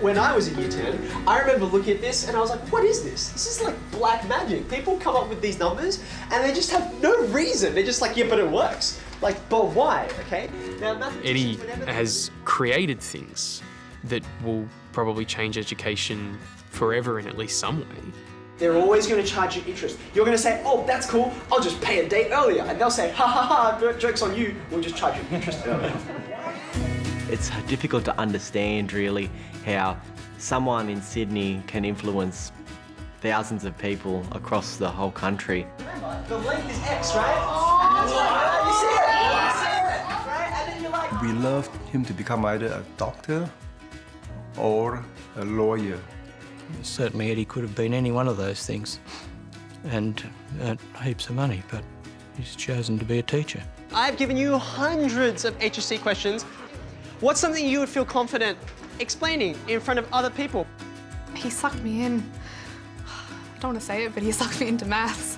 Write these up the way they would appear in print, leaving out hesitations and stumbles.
When I was in year 10, I remember looking at this and I was like, what is this? This is like black magic. People come up with these numbers and they just have no reason. They're just like, yeah, but it works. Like, but why, okay? Now, Eddie has created things that will probably change education forever in at least some way. They're always going to charge you interest. You're going to say, oh, that's cool, I'll just pay a day earlier. And they'll say, ha ha ha, joke's on you, we'll just charge you interest earlier. It's difficult to understand, really, how someone in Sydney can influence thousands of people across the whole country. Remember, the length is X, right? Oh, you see it? You see it, right? And then you're like... We loved him to become either a doctor or a lawyer. Certainly Eddie could have been any one of those things and earned heaps of money, but he's chosen to be a teacher. I've given you hundreds of HSC questions. What's something you would feel confident explaining in front of other people? He sucked me in. I don't want to say it, but he sucked me into maths.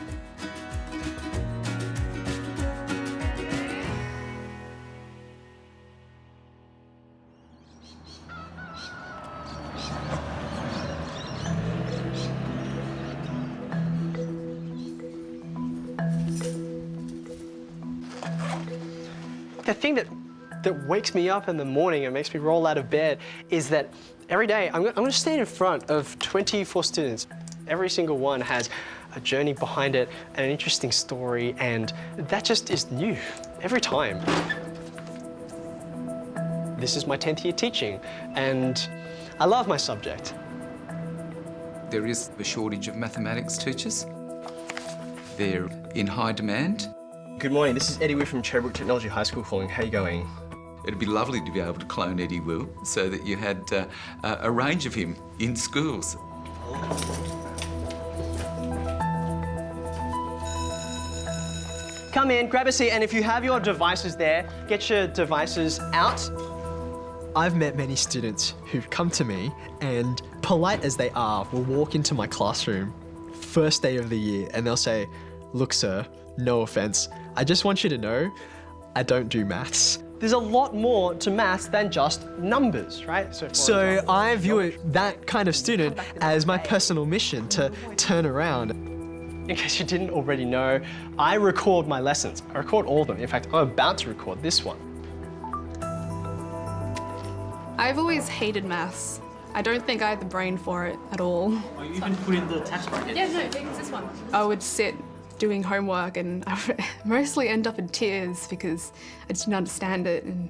The thing that wakes me up in the morning and makes me roll out of bed is that every day I'm going to stand in front of 24 students. Every single one has a journey behind it and an interesting story, and that just is new every time. This is my 10th year teaching, and I love my subject. There is a shortage of mathematics teachers. They're in high demand. Good morning, this is Eddie Woo from Cherrybrook Technology High School calling. How are you going? It'd be lovely to be able to clone Eddie Woo so that you had a range of him in schools. Come in, grab a seat, and if you have your devices there, get your devices out. I've met many students who've come to me and, polite as they are, will walk into my classroom first day of the year and they'll say, look, sir, no offense, I just want you to know I don't do maths. There's a lot more to maths than just numbers, right? So I view it, that kind of student, as my personal mission to turn around. In case you didn't already know, I record my lessons. I record all of them. In fact, I'm about to record this one. I've always hated maths. I don't think I had the brain for it at all. Oh, you even put in the tax bracket? Yeah, no, it's this one. I would sit doing homework and I would mostly end up in tears because I just didn't understand it and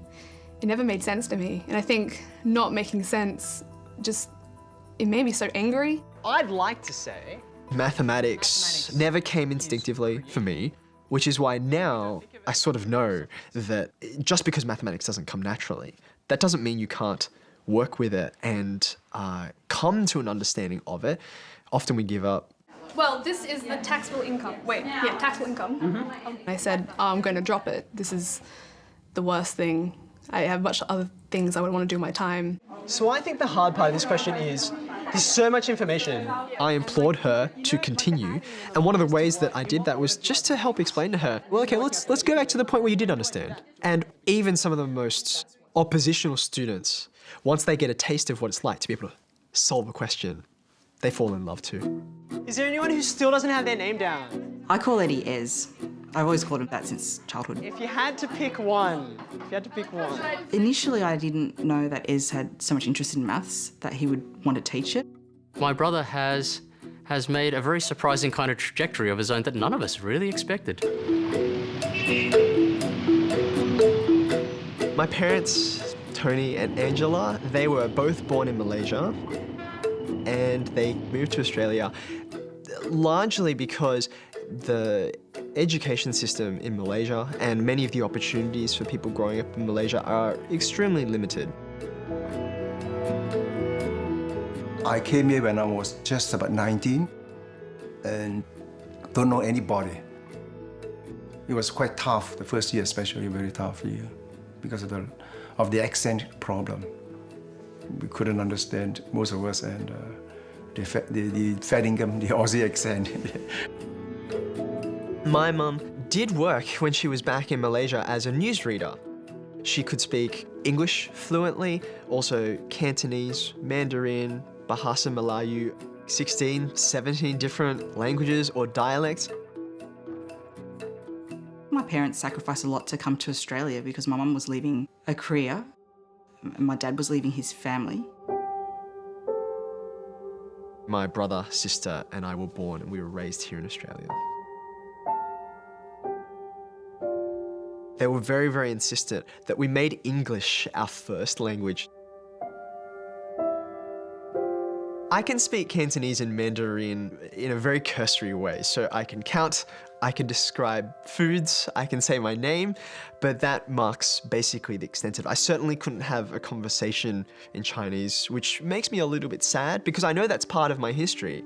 it never made sense to me. And I think not making sense it made me so angry. I'd like to say mathematics never came instinctively for me, which is why now I sort of know that just because mathematics doesn't come naturally, that doesn't mean you can't work with it and come to an understanding of it. Often we give up. Well, this is the taxable income. Wait, yeah, taxable income. Mm-hmm. I said, I'm going to drop it. This is the worst thing. I have much other things I would want to do with my time. So I think the hard part of this question is there's so much information. I implored her to continue, and one of the ways that I did that was just to help explain to her, well, okay, let's go back to the point where you did understand. And even some of the most oppositional students, once they get a taste of what it's like to be able to solve a question, they fall in love too. Is there anyone who still doesn't have their name down? I call Eddie Ez. I've always called him that since childhood. If you had to pick one, Initially, I didn't know that Ez had so much interest in maths that he would want to teach it. My brother has made a very surprising kind of trajectory of his own that none of us really expected. My parents, Tony and Angela, they were both born in Malaysia and they moved to Australia largely because the education system in Malaysia and many of the opportunities for people growing up in Malaysia are extremely limited. I came here when I was just about 19 and don't know anybody. It was quite tough, the first year especially, very tough year because of the accent problem. We couldn't understand, most of us, and the Faddingham, the Aussie accent. My mum did work when she was back in Malaysia as a newsreader. She could speak English fluently, also Cantonese, Mandarin, Bahasa Melayu, 16, 17 different languages or dialects. My parents sacrificed a lot to come to Australia because my mum was leaving a career and my dad was leaving his family. My brother, sister, and I were born and we were raised here in Australia. They were very, very insistent that we made English our first language. I can speak Cantonese and Mandarin in a very cursory way, so I can count, I can describe foods, I can say my name, but that marks basically the extent of it. I certainly couldn't have a conversation in Chinese, which makes me a little bit sad because I know that's part of my history.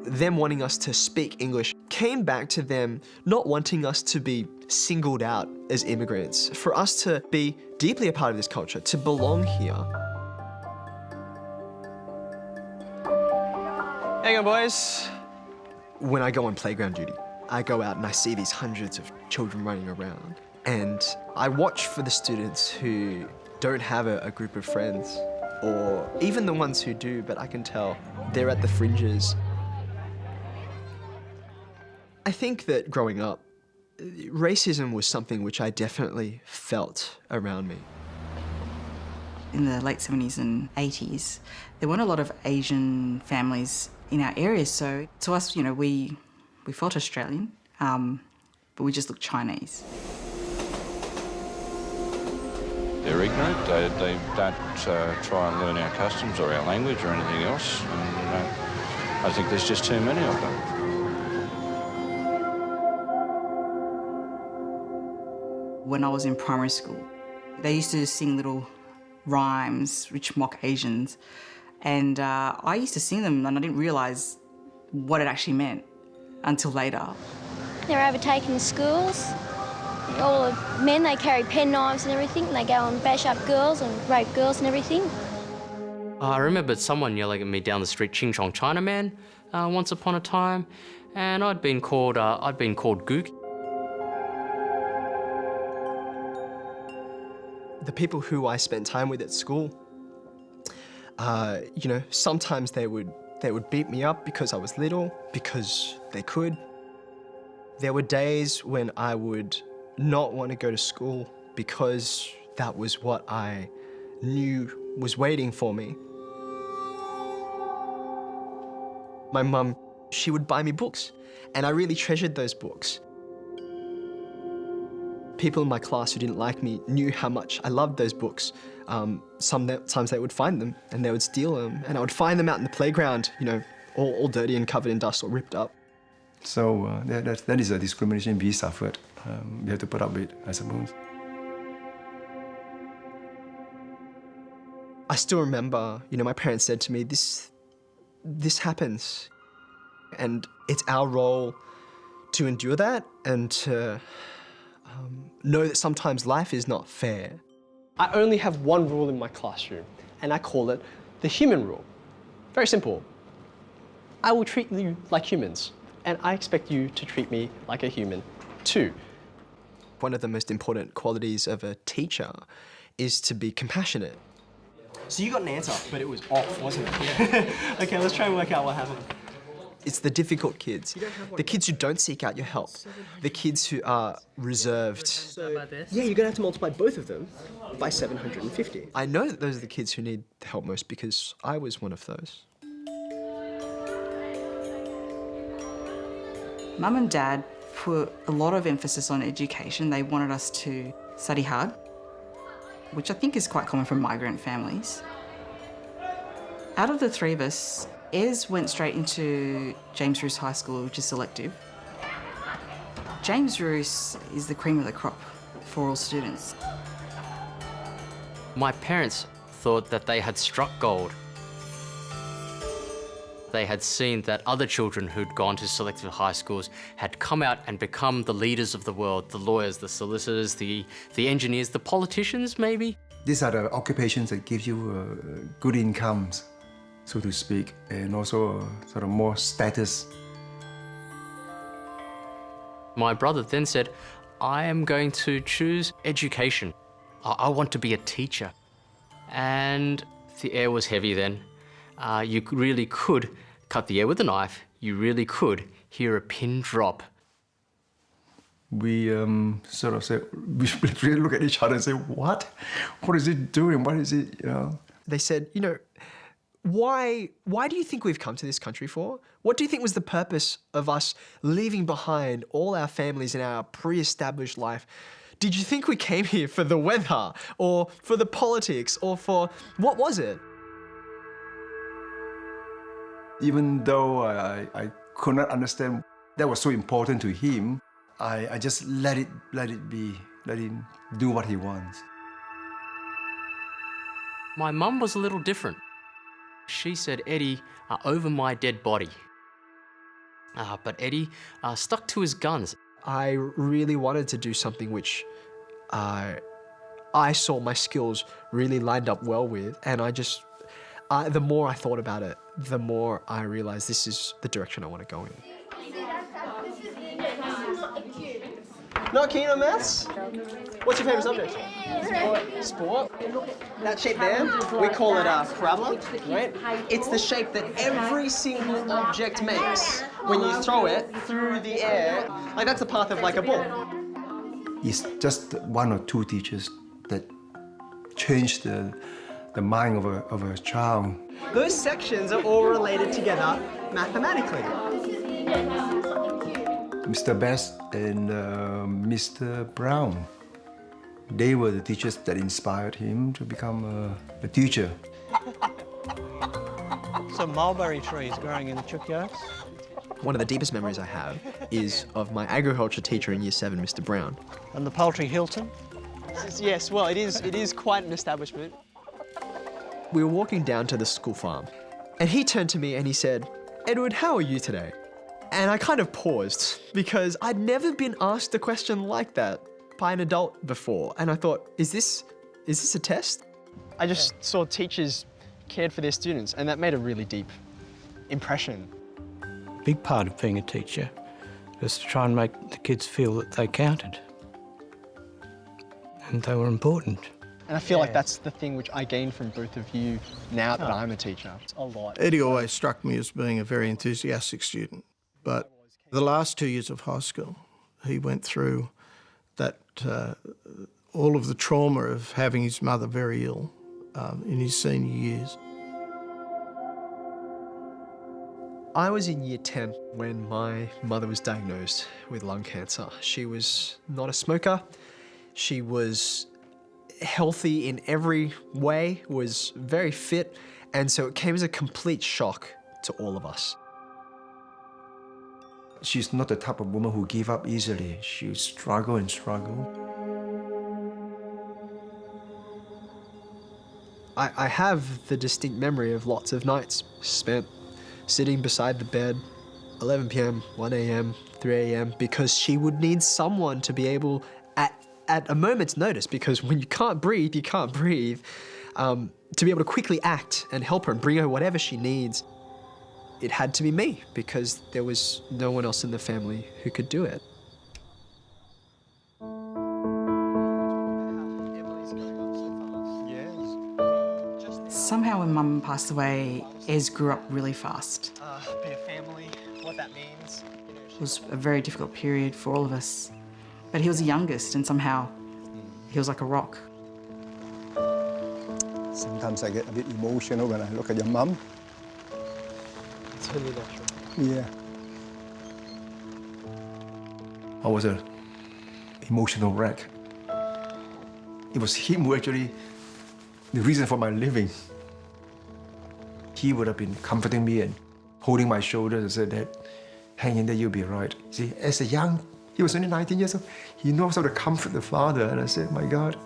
Them wanting us to speak English came back to them not wanting us to be singled out as immigrants, for us to be deeply a part of this culture, to belong here. Hang on, boys. When I go on playground duty, I go out and I see these hundreds of children running around, and I watch for the students who don't have a group of friends, or even the ones who do, but I can tell they're at the fringes. I think that growing up, racism was something which I definitely felt around me. In the late 70s and 80s, there weren't a lot of Asian families in our area, so to us, you know, we felt Australian, but we just looked Chinese. They're ignorant, they don't try and learn our customs or our language or anything else, and I think there's just too many of them. When I was in primary school, they used to sing little rhymes which mock Asians, and I used to sing them and I didn't realise what it actually meant until later. They're overtaken the schools. All the men, they carry pen knives and everything, and they go and bash up girls and rape girls and everything. I remember someone yelling at me down the street, "Ching Chong Chinaman," once upon a time, and I'd been called Gook. The people who I spent time with at school, you know, sometimes they would beat me up because I was little, because they could. There were days when I would not want to go to school because that was what I knew was waiting for me. My mum, she would buy me books, and I really treasured those books. People in my class who didn't like me knew how much I loved those books. Sometimes they would find them and they would steal them, and I would find them out in the playground, you know, all dirty and covered in dust or ripped up. So that is a discrimination we suffered. We have to put up with, I suppose. I still remember, you know, my parents said to me, this happens, and it's our role to endure that and to know that sometimes life is not fair. I only have one rule in my classroom, and I call it the human rule. Very simple. I will treat you like humans, and I expect you to treat me like a human too. One of the most important qualities of a teacher is to be compassionate. So you got an answer, but it was off, wasn't it? Okay, let's try and work out what happened. It's the difficult kids, the kids who don't seek out your help, the kids who are reserved. Yeah, you're gonna have to multiply both of them by 750. I know that those are the kids who need the help most because I was one of those. Mum and Dad put a lot of emphasis on education. They wanted us to study hard, which I think is quite common for migrant families. Out of the three of us, Ez went straight into James Roos High School, which is selective. James Roos is the cream of the crop for all students. My parents thought that they had struck gold. They had seen that other children who'd gone to selective high schools had come out and become the leaders of the world, the lawyers, the solicitors, the engineers, the politicians, maybe. These are the occupations that give you good incomes, so to speak, and also sort of more status. My brother then said, I am going to choose education. I want to be a teacher. And the air was heavy then. You really could cut the air with a knife. You really could hear a pin drop. We sort of said, we really look at each other and say, what? What is it doing? What is it, you know? They said, you know, why do you think we've come to this country for? What do you think was the purpose of us leaving behind all our families and our pre-established life? Did you think we came here for the weather or for the politics or for, what was it? Even though I could not understand that was so important to him, I just let it be, let him do what he wants. My mum was a little different. She said, Eddie, over my dead body. But Eddie stuck to his guns. I really wanted to do something which I saw my skills really lined up well with, and the more I thought about it, the more I realized this is the direction I want to go in. Not keen on maths? What's your favourite subject? Sport. That shape there, we call it a parabola, right? It's the shape that every single object makes when you throw it through the air. Like that's the path of like a ball. It's just one or two teachers that changed the mind of a child. Those sections are all related together mathematically. Mr. Best and Mr. Brown, they were the teachers that inspired him to become a teacher. Some mulberry trees growing in the chookyards. One of the deepest memories I have is of my agriculture teacher in Year 7, Mr. Brown. And the poultry Hilton. Yes, well, it is quite an establishment. We were walking down to the school farm, and he turned to me and he said, Edward, how are you today? And I kind of paused because I'd never been asked a question like that by an adult before. And I thought, is this a test? I just saw teachers cared for their students, and that made a really deep impression. A big part of being a teacher was to try and make the kids feel that they counted and they were important. And I feel like that's the thing which I gained from both of you now that I'm a teacher. It's a lot. Eddie always struck me as being a very enthusiastic student. But the last 2 years of high school, he went through that, all of the trauma of having his mother very ill in his senior years. I was in Year 10 when my mother was diagnosed with lung cancer. She was not a smoker. She was healthy in every way, was very fit, and so it came as a complete shock to all of us. She's not the type of woman who give up easily. She struggle and struggle. I have the distinct memory of lots of nights spent sitting beside the bed, 11 p.m., 1 a.m., 3 a.m., because she would need someone to be able, at a moment's notice, because when you can't breathe, you can't breathe, to be able to quickly act and help her and bring her whatever she needs. It had to be me because there was no one else in the family who could do it. Somehow when Mum passed away, Ez grew up really fast. Be a family, what that means. It was a very difficult period for all of us. But he was the youngest and somehow he was like a rock. Sometimes I get a bit emotional when I look at your mum. It's really natural. Yeah. I was an emotional wreck. It was him who actually, the reason for my living. He would have been comforting me and holding my shoulders and said that, hang in there, you'll be right. See, as a young, he was only 19 years old, he knows how to comfort the father. And I said, my God.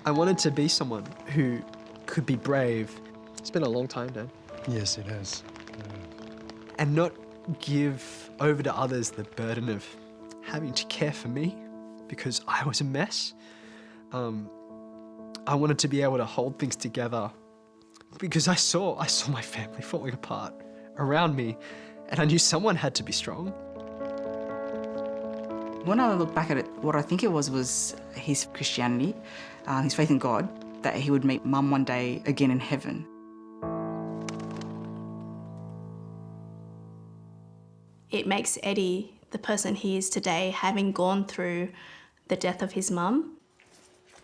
I wanted to be someone who could be brave. It's been a long time, Dad. Yes, it has. And not give over to others the burden of having to care for me because I was a mess. I wanted to be able to hold things together because I saw my family falling apart around me, and I knew someone had to be strong. When I look back at it, what I think it was his Christianity, his faith in God, that he would meet Mum one day again in heaven. It makes Eddie the person he is today, having gone through the death of his mum.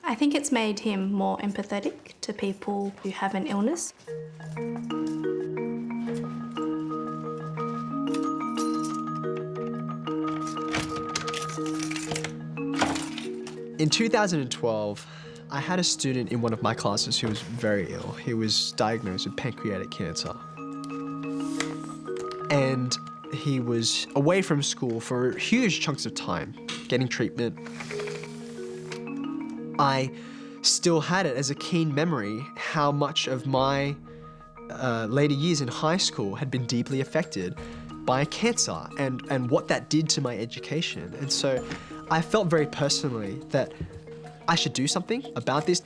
I think it's made him more empathetic to people who have an illness. In 2012, I had a student in one of my classes who was very ill. He was diagnosed with pancreatic cancer. And he was away from school for huge chunks of time, getting treatment. I still had it as a keen memory how much of my later years in high school had been deeply affected by cancer and what that did to my education. And so I felt very personally that I should do something about this.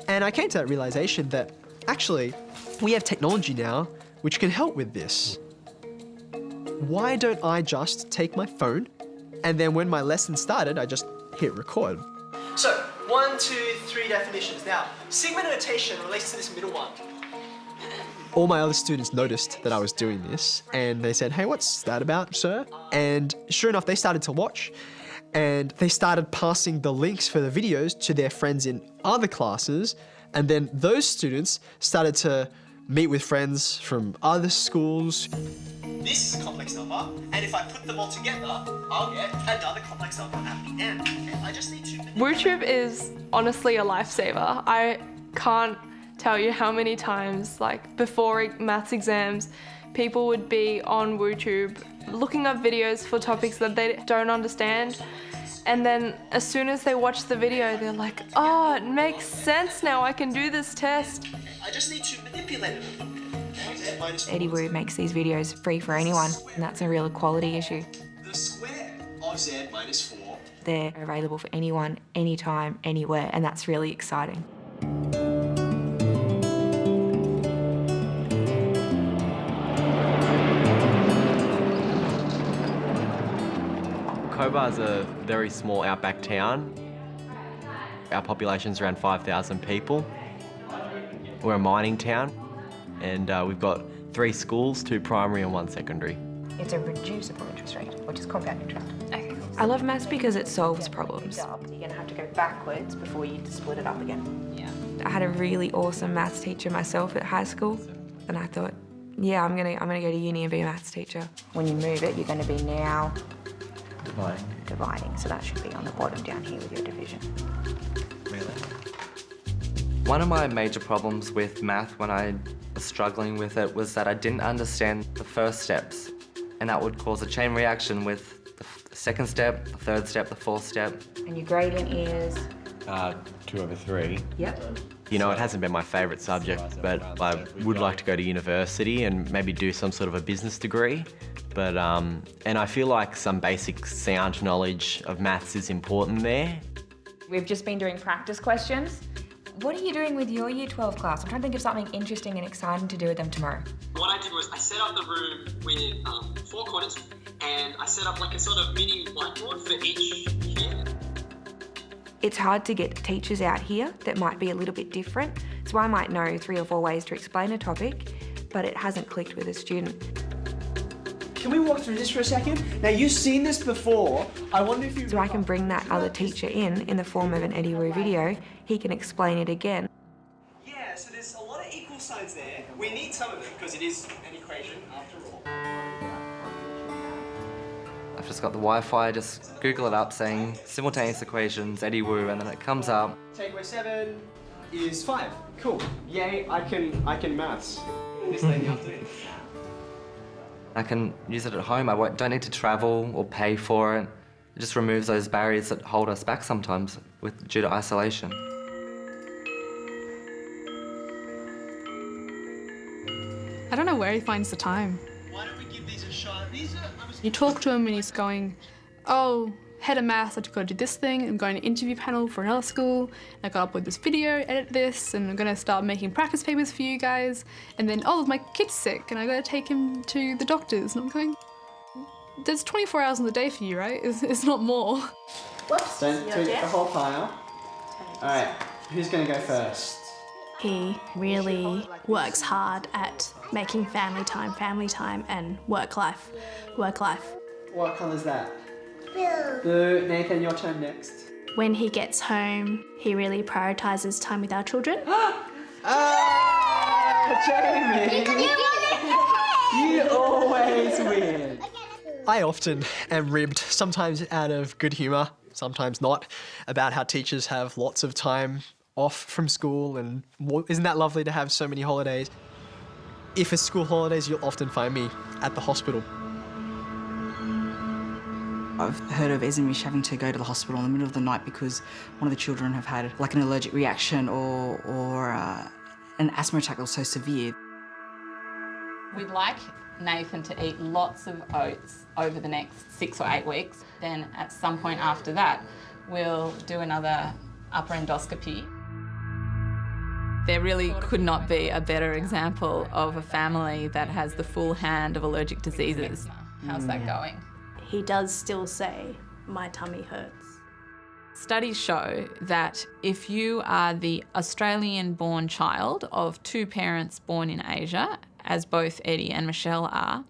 And I came to that realization that actually we have technology now which can help with this. Why don't I just take my phone and then when my lesson started, I just hit record. So, 1, 2, 3 definitions. Now, segment notation relates to this middle one. All my other students noticed that I was doing this and they said, hey, what's that about, sir? And sure enough, they started to watch and they started passing the links for the videos to their friends in other classes. And then those students started to meet with friends from other schools. This is a complex number, and if I put them all together, I'll get another complex number at the end. Okay, I just need to... WooTube is honestly a lifesaver. I can't tell you how many times, like before maths exams, people would be on WooTube looking up videos for topics that they don't understand. And then as soon as they watch the video, they're like, oh, it makes sense now, I can do this test. I just need to manipulate it. Eddie Woo makes these videos free for anyone, and that's a real equality issue. The square of z minus 4. They're available for anyone, anytime, anywhere, and that's really exciting. Colar's a very small outback town. Our population's around 5,000 people. We're a mining town, and we've got 3 schools, 2 primary and 1 secondary. It's a reducible interest rate, which is compound interest. Okay. I love maths because it solves problems. You're going to have to go backwards before you split it up again. Yeah. I had a really awesome maths teacher myself at high school, and I thought, yeah, I'm gonna go to uni and be a maths teacher. When you move it, you're going to be now dividing. So that should be on the bottom down here with your division. Really? One of my major problems with math when I was struggling with it was that I didn't understand the first steps, and that would cause a chain reaction with the second step, the third step, the fourth step. And your gradient is? 2/3. Yep. You know, it hasn't been my favourite subject, but I would like to go to university and maybe do some sort of a business degree. But, and I feel like some basic sound knowledge of maths is important there. We've just been doing practice questions. What are you doing with your Year 12 class? I'm trying to think of something interesting and exciting to do with them tomorrow. What I did was I set up the room with 4 corners, and I set up like a sort of mini whiteboard for each kid. It's hard to get teachers out here that might be a little bit different, so I might know 3 or 4 ways to explain a topic, but it hasn't clicked with a student. Can we walk through this for a second? Now, you've seen this before. I wonder if you... So I can bring that other teacher in the form of an Eddie Woo video. He can explain it again. Yeah, so there's a lot of equal signs there. We need some of them because it is an equation after all. I've just got the Wi-Fi, just Google it up saying simultaneous equations, Eddie Woo, and then it comes up. Takeaway 7 is 5. Cool. Yay, I can maths. This lady afternoon. I can use it at home. I don't need to travel or pay for it. It just removes those barriers that hold us back sometimes due to isolation. I don't know where he finds the time. Why don't we give these a shot? You talk to him and he's going, oh, head of maths, I've got to do this thing, I'm going to interview panel for another school, I got to upload this video, edit this, and I'm going to start making practice papers for you guys, and then, oh, my kid's sick, and I got to take him to the doctors, and I'm going, There's 24 hours in the day for you, right? It's not more. Whoops. Don't take the whole pile. All right, who's going to go first? He really works hard at making family time, and work life. What colour's that? Blue. Blue. Nathan, your turn next. When he gets home, he really prioritises time with our children. Jamie! You always win. I often am ribbed, sometimes out of good humour, sometimes not, about how teachers have lots of time off from school, and isn't that lovely to have so many holidays? If it's school holidays, you'll often find me at the hospital. I've heard of Ez and Mish having to go to the hospital in the middle of the night because one of the children have had like an allergic reaction or an asthma attack that was so severe. We'd like Nathan to eat lots of oats over the next 6 or 8 weeks. Then at some point after that, we'll do another upper endoscopy. There really could not be a better example of a family that has the full hand of allergic diseases. How's that going? He does still say, my tummy hurts. Studies show that if you are the Australian-born child of 2 parents born in Asia, as both Eddie and Michelle are,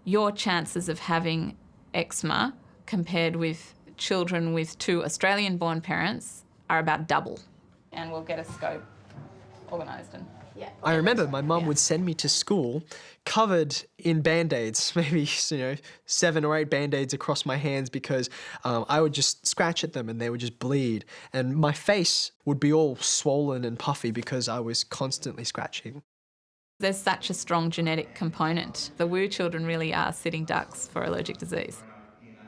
your chances of having eczema compared with children with 2 Australian-born parents are about double. And we'll get a scope organised and... Yeah. I remember my mum would send me to school covered in Band-Aids, maybe 7 or 8 Band-Aids across my hands because I would just scratch at them and they would just bleed. And my face would be all swollen and puffy because I was constantly scratching. There's such a strong genetic component. The Woo children really are sitting ducks for allergic disease.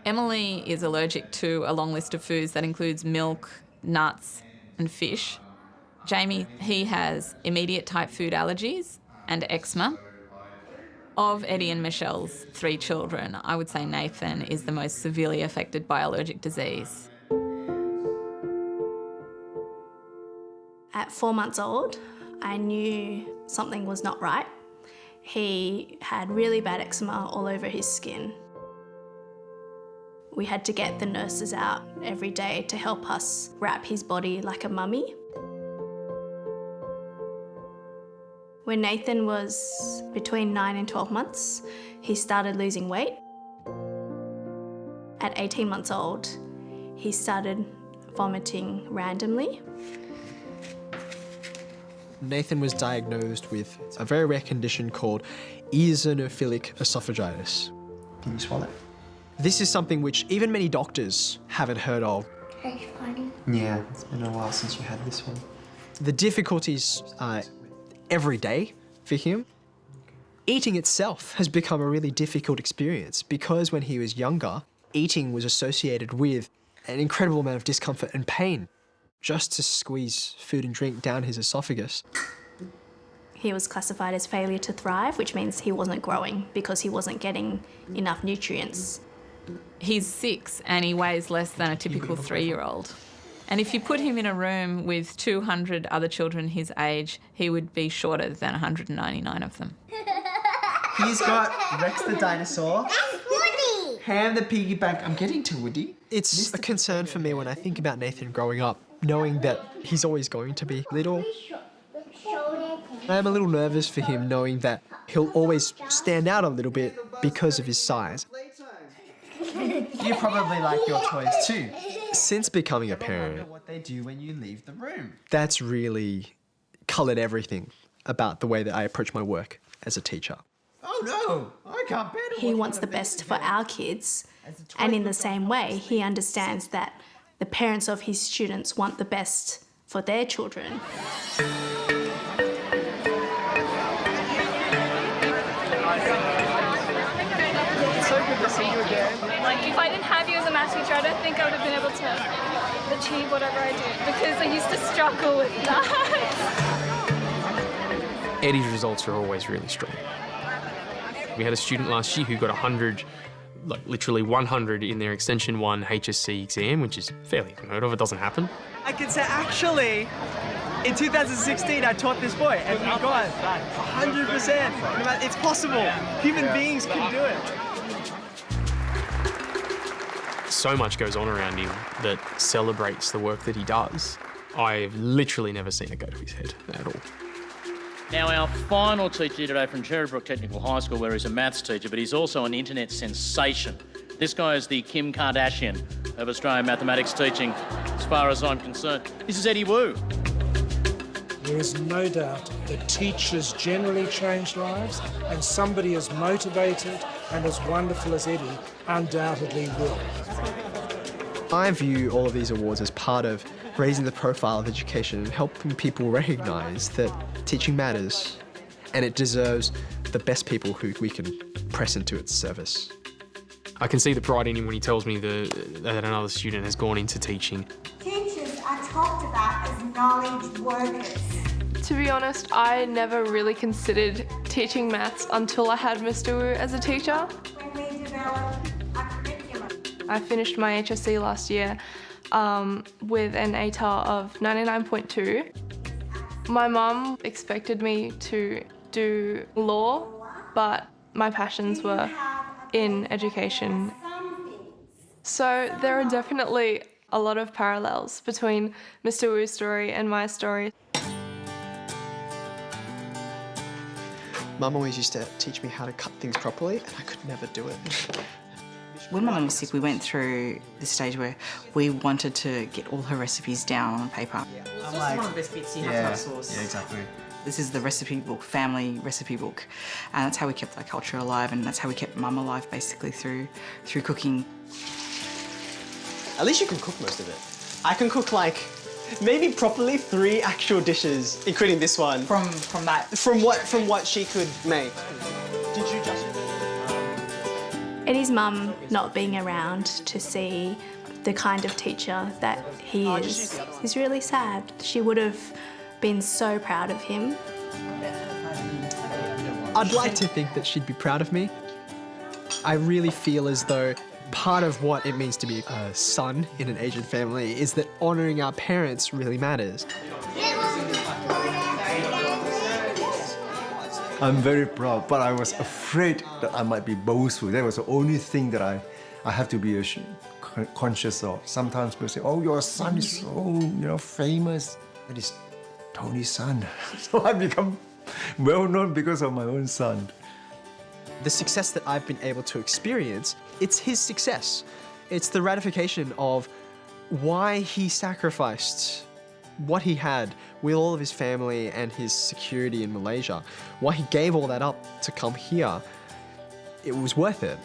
Emily is allergic to a long list of foods that includes milk, nuts and fish. Jamie, he has immediate type food allergies and eczema. Of Eddie and Michelle's 3 children, I would say Nathan is the most severely affected by allergic disease. At 4 months old, I knew something was not right. He had really bad eczema all over his skin. We had to get the nurses out every day to help us wrap his body like a mummy. When Nathan was between 9 and 12 months, he started losing weight. At 18 months old, he started vomiting randomly. Nathan was diagnosed with a very rare condition called eosinophilic esophagitis. Can you swallow? This is something which even many doctors haven't heard of. Very funny. Yeah, it's been a while since you had this one. The difficulties are every day for him. Eating itself has become a really difficult experience because when he was younger, eating was associated with an incredible amount of discomfort and pain. Just to squeeze food and drink down his esophagus. He was classified as failure to thrive, which means he wasn't growing because he wasn't getting enough nutrients. He's 6 and he weighs less than a typical 3-year-old. And if you put him in a room with 200 other children his age, he would be shorter than 199 of them. He's got Rex the dinosaur. That's Woody! Ham the piggy bank. I'm getting to Woody. It's a concern for me when I think about Nathan growing up, knowing that he's always going to be little. I'm a little nervous for him knowing that he'll always stand out a little bit because of his size. You probably like your toys too. Since becoming a parent, what they do when you leave the room. That's really coloured everything about the way that I approach my work as a teacher. Oh no, I can't bear to He wants the best for our kids, and in the same way, he understands that the parents of his students want the best for their children. It's so good to see you again. Like, if I didn't have you as a maths teacher, I don't think I would have been able to achieve whatever I did because I used to struggle with that. Eddie's results are always really strong. We had a student last year who got 100, like literally 100 in their Extension 1 HSC exam, which is fairly unheard of. It doesn't happen. I can say, actually, in 2016, I taught this boy, and he got 100%. It's possible. Human beings can do it. So much goes on around him that celebrates the work that he does. I've literally never seen it go to his head at all. Now, our final teacher today from Cherrybrook Technical High School, where he's a maths teacher, but he's also an internet sensation. This guy is the Kim Kardashian of Australian mathematics teaching, as far as I'm concerned. This is Eddie Woo. There is no doubt that teachers generally change lives, and somebody as motivated and as wonderful as Eddie undoubtedly will. I view all of these awards as part of raising the profile of education and helping people recognise that teaching matters and it deserves the best people who we can press into its service. I can see the pride in him when he tells me that another student has gone into teaching. Teachers are talked about as knowledge workers. To be honest, I never really considered teaching maths until I had Mr. Woo as a teacher. When we develop a curriculum. I finished my HSC last year with an ATAR of 99.2. My mum expected me to do law, but my passions were in education. So there are definitely a lot of parallels between Mr. Woo's story and my story. Mum always used to teach me how to cut things properly, and I could never do it. When my mum was sick, we went through this stage where we wanted to get all her recipes down on paper. Sauce is one of the best bits. You have to have sauce. Yeah, exactly. This is the recipe book, family recipe book, and that's how we kept our culture alive, and that's how we kept Mum alive, basically through cooking. At least you can cook most of it. I can cook like maybe properly 3 actual dishes, including this one. From what she could make. Did you just? Eddie's mum not being around to see the kind of teacher that he is really sad. She would have been so proud of him. I'd like to think that she'd be proud of me. I really feel as though part of what it means to be a son in an Asian family is that honouring our parents really matters. I'm very proud, but I was afraid that I might be boastful. That was the only thing that I have to be conscious of. Sometimes people say, "Oh, your son is so famous." That is Tony's son. So I become well known because of my own son. The success that I've been able to experience, it's his success. It's the ratification of why he sacrificed what he had with all of his family and his security in Malaysia, why he gave all that up to come here. It was worth it.